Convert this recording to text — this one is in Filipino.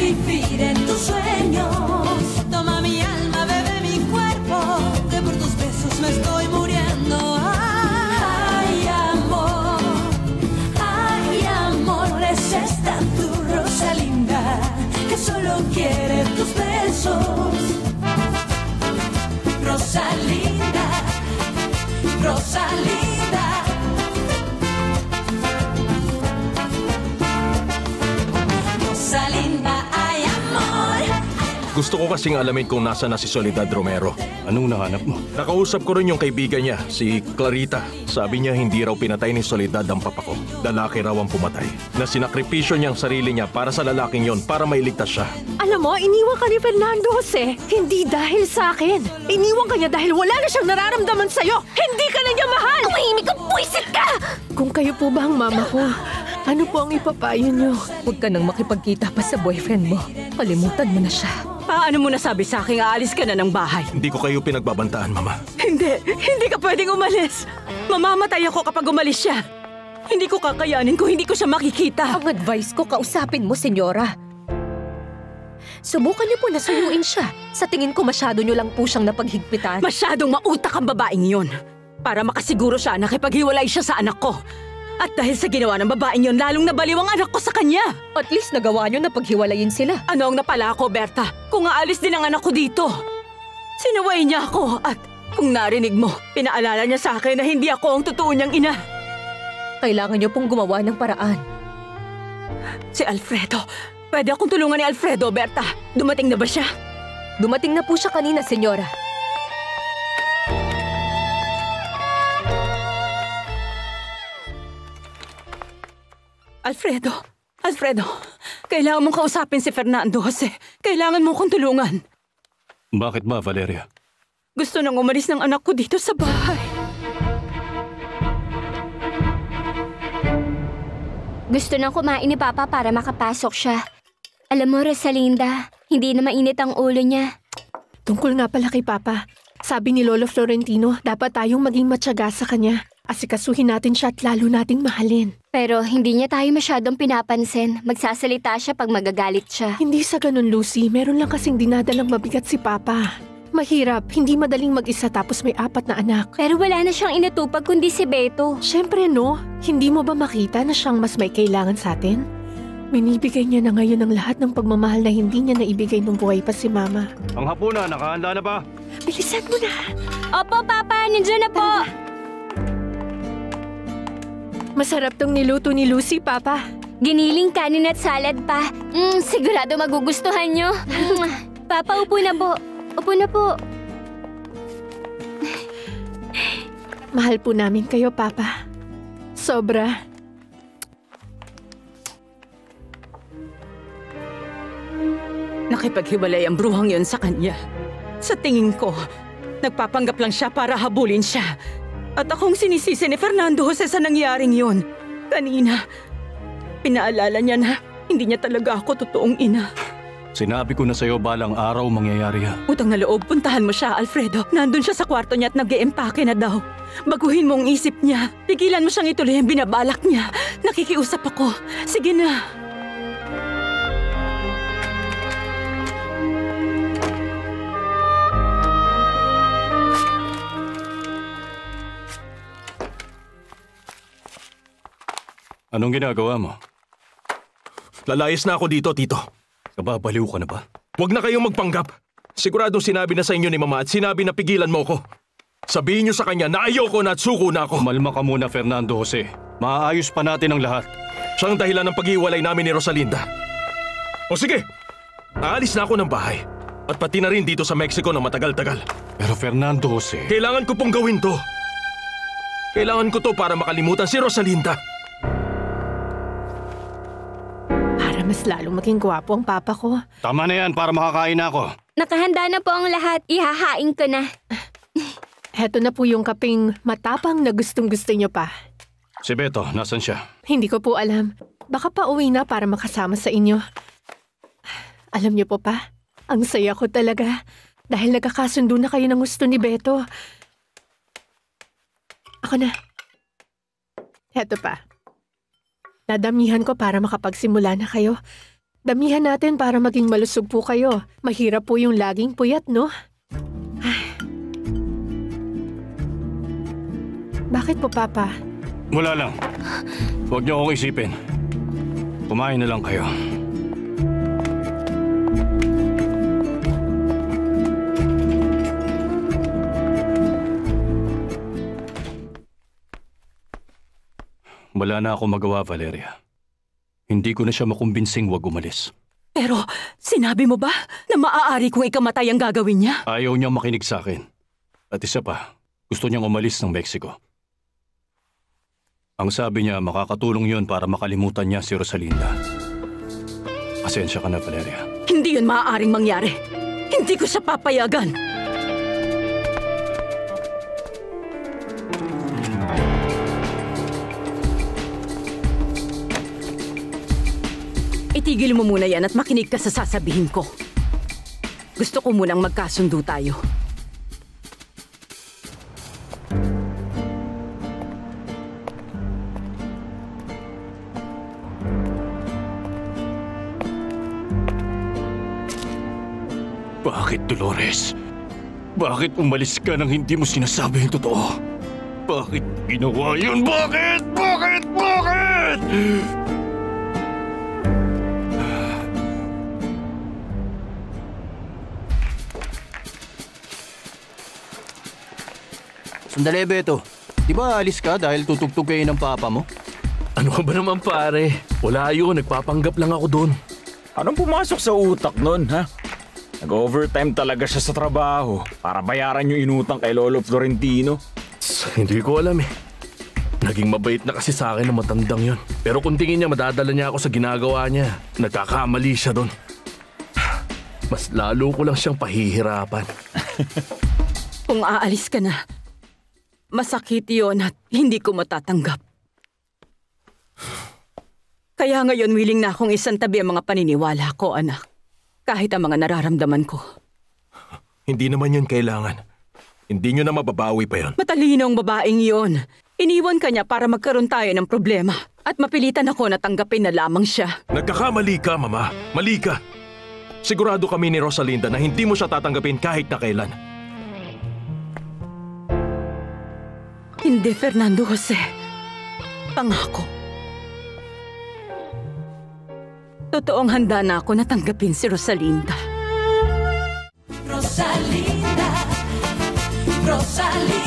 vivir en tus sueños. Toma mi alma, bebe mi cuerpo, que por tus besos me estoy muriendo. Ay, amor, es esta tu Rosalinda, que solo quiere tus besos. Rosalinda, Rosalinda. Rosalinda, ay amor. Gusto ko kasing alamin kung nasa na si Soledad Romero. Anong nahanap mo? Nakausap ko rin yung kaibigan niya, si Clarita. Sabi niya hindi raw pinatay ni Soledad ang papa ko. Lalaki raw ang pumatay. Na sinakripisyo niya ang sarili niya para sa lalaking yon, para mailigtas siya. Alam mo, iniwan ka ni Fernando Jose. Hindi dahil sa akin. Iniwan ka niya dahil wala na siyang nararamdaman sa'yo. Hindi ka na niya mahal! Tumahimik ka! Buwisit ka! Kung kayo po ba ang mama ko, ano po ang ipapayo niyo? Huwag ka nang makipagkita pa sa boyfriend mo. Kalimutan mo na siya. Paano mo nasabi sa akin aalis ka na ng bahay? Hindi ko kayo pinagbabantaan, Mama. Hindi ka pwedeng umalis. Mamamatay ako kapag umalis siya. Hindi ko kakayanin kung hindi ko siya makikita. Ang advice ko, kausapin mo, senyora. Subukan niyo po na suyuin siya. Sa tingin ko masyado niyo lang po siyang napaghigpitan. Masyadong mautak ang babaeng yon. Para makasiguro siya na nakipaghiwalay siya sa anak ko. At dahil sa ginawa ng babaeng yon, lalong nabaliw ang anak ko sa kanya. At least nagawa niyo na paghiwalayin sila. Ano ang napala ko, Berta? Kung aalis din ang anak ko dito. Sinaway niya ako at kung narinig mo, pinaalala niya sa akin na hindi ako ang totoo niyang ina. Kailangan niyo pong gumawa ng paraan. Si Alfredo. Pwede akong tulungan ni Alfredo, Berta. Dumating na ba siya? Dumating na po siya kanina, senyora. Alfredo, kailangan mong kausapin si Fernando Jose. Kailangan mo kong tulungan. Bakit ba, Valeria? Gusto nang umalis ng anak ko dito sa bahay. Gusto nang kumain ni Papa para makapasok siya. Alam mo, Rosalinda, hindi na mainit ang ulo niya. Tungkol nga pala kay Papa. Sabi ni Lolo Florentino, dapat tayong maging matyaga sa kanya. Asikasuhin natin siya at lalo nating mahalin. Pero hindi niya tayo masyadong pinapansin. Magsasalita siya pag magagalit siya. Hindi sa ganun, Lucy. Meron lang kasing dinadalang mabigat si Papa. Mahirap, hindi madaling mag-isa tapos may 4 na anak. Pero wala na siyang inatupag kundi si Beto. Siyempre no, hindi mo ba makita na siyang mas may kailangan sa atin? Binibigay niya na ngayon ang lahat ng pagmamahal na hindi niya naibigay nung buhay pa si Mama. Ang hapunan, nakahanda na ba? Bilisan mo na! Opo, Papa, nandiyan na po! Masarap tong niluto ni Lucy, Papa. Giniling kanin at salad pa. Sigurado magugustuhan nyo. Papa, upo na po. Upo na po. Mahal po namin kayo, Papa. Sobra. Nakipaghiwalay ang bruhang yon sa kanya. Sa tingin ko, nagpapanggap lang siya para habulin siya. At akong sinisisi ni Fernando Jose sa nangyaring yon. Kanina, pinaalala niya na hindi niya talaga ako totoong ina. Sinabi ko na sa'yo balang araw mangyayari yan. Utang na loob, puntahan mo siya, Alfredo. Nandun siya sa kwarto niya at nag-e-empake na daw. Baguhin mo ang isip niya. Pigilan mo siyang ituloy ang binabalak niya. Nakikiusap ako. Sige na. Anong ginagawa mo? Lalayas na ako dito, Tito. Kababaliw ka na ba? Huwag na kayong magpanggap. Siguradong sinabi na sa inyo ni Mama at sinabi na pigilan mo ko. Sabihin niyo sa kanya na ayoko na at suko na ako. Kumalma ka muna, Fernando Jose. Maaayos pa natin ang lahat. Siya ang dahilan ng pag-iwalay namin ni Rosalinda. O sige, aalis na ako ng bahay. At pati na rin dito sa Mexico na matagal-tagal. Pero Fernando Jose... Kailangan ko pong gawin to. Kailangan ko to para makalimutan si Rosalinda. Mas lalong maging gwapo ang Papa ko. Tama na yan para makakain na ako. Nakahanda na po ang lahat. Ihahain ko na. Heto na po yung kaping matapang na gustong-gusto niyo pa. Si Beto, nasan siya? Hindi ko po alam. Baka pa uwi na para makasama sa inyo. Alam niyo po pa, ang saya ko talaga. Dahil nagkakasundo na kayo ng gusto ni Beto. Ako na. Heto pa. Nadamihan ko para makapagsimula na kayo. Damihan natin para maging malusog po kayo. Mahirap po yung laging puyat, no? Bakit po, Papa? Wala lang. Huwag niyo akong isipin. Kumain na lang kayo. Wala na ako magawa, Valeria. Hindi ko na siya makumbinsing wag umalis. Pero sinabi mo ba na maaari kung ikamatay ang gagawin niya? Ayaw niyang makinig sa akin. At isa pa, gusto niyang umalis ng Mexico. Ang sabi niya, makakatulong yon para makalimutan niya si Rosalinda. Pasensya ka na, Valeria. Hindi yun maaaring mangyari. Hindi ko siya papayagan. Itigil mo muna yan at makinig ka sa sasabihin ko. Gusto ko munang magkasundo tayo. Bakit, Dolores? Bakit umalis ka nang hindi mo sinasabi yung totoo? Bakit ginawa yun? Bakit? Bakit? Bakit? Sandali, Beto. Di ba alis ka dahil tutugtog kayo ng papa mo? Ano ka ba naman, pare? Wala yun, nagpapanggap lang ako doon. Anong pumasok sa utak nun, ha? Nag-overtime talaga siya sa trabaho para bayaran yung inutang kay Lolo Florentino. Hindi ko alam eh. Naging mabait na kasi sa akin ang matandang yun. Pero kung tingin niya madadala niya ako sa ginagawa niya, nagkakamali siya doon. Mas lalo ko lang siyang pahihirapan. Kung aalis ka na, masakit yun at hindi ko matatanggap. Kaya ngayon willing na akong isantabi ang mga paniniwala ko, anak. Kahit ang mga nararamdaman ko. Hindi naman yun kailangan. Hindi nyo na mababawi pa yun. Matalino ang babaeng yun. Iniwan ka niya para magkaroon tayo ng problema. At mapilitan ako na tanggapin na lamang siya. Nagkakamali ka, Mama. Mali ka. Sigurado kami ni Rosalinda na hindi mo siya tatanggapin kahit na kailan. Hindi, Fernando Jose. Pangako. Totoong handa na ako na tanggapin si Rosalinda. Rosalinda, Rosalinda.